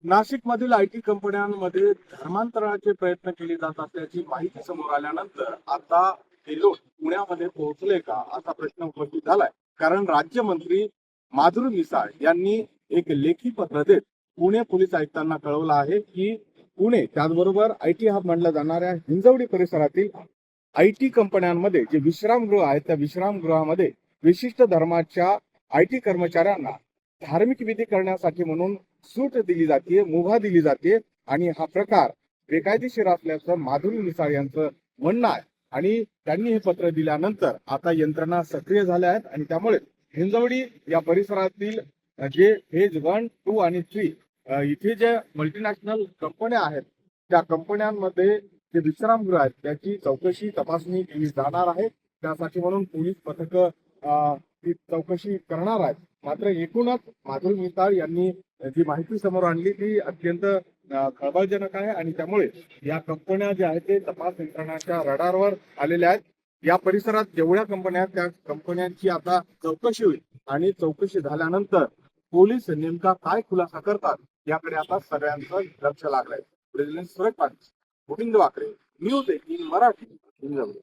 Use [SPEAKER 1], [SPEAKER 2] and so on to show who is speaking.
[SPEAKER 1] नाशिकमधील आयटी कंपन्यांमध्ये धर्मांतरणाचे प्रयत्न केले जात असल्याची माहिती समोर आल्यानंतर आता हे लोक पुण्यामध्ये पोहोचले का असा प्रश्न उपस्थित झालाय. कारण राज्यमंत्री माधुरी मिसाळ यांनी एक लेखी पत्र देत पुणे पोलीस आयुक्तांना कळवलं आहे की पुणे त्याचबरोबर आयटी हब म्हणल्या जाणाऱ्या हिंजवडी परिसरातील आयटी कंपन्यांमध्ये जे विश्रामगृह आहेत त्या विश्रामगृहामध्ये विशिष्ट धर्माच्या आयटी कर्मचाऱ्यांना धार्मिक विधी करण्यासाठी म्हणून सूट दिली जाते, मुभा दिली जाते आणि हा प्रकार बेकायदेशीर असल्याचं माधुरी मिसाळ यांचं म्हणणं आहे. आणि त्यांनी हे पत्र दिल्यानंतर आता यंत्रणा सक्रिय झाल्या आहेत आणि त्यामुळे हिंजवडी या परिसरातील जे फेज 1, 2 आणि 3 इथे जे मल्टीनॅशनल कंपन्या आहेत त्या कंपन्यांमध्ये जे विश्रामगृह आहेत त्याची चौकशी तपासणी केली जाणार आहे. त्यासाठी म्हणून पोलीस पथक ती चौकशी करणार आहेत. मात्र एकूणच माधुरी मिसाळ यांनी जी माहिती समोर आणली ती अत्यंत खळबळजनक आहे आणि त्यामुळे या कंपन्या ज्या आहेत ते तपास यंत्रणाच्या रडारवर आलेल्या आहेत. या परिसरात जेवढ्या कंपन्या आहेत त्या कंपन्यांची आता चौकशी होईल आणि चौकशी झाल्यानंतर पोलीस नेमका काय खुलासा करतात याकडे आता सगळ्यांचं लक्ष लागलंय. President Suresh Patil, Govind Wakare, news 18 Marathi, Hinjawadi.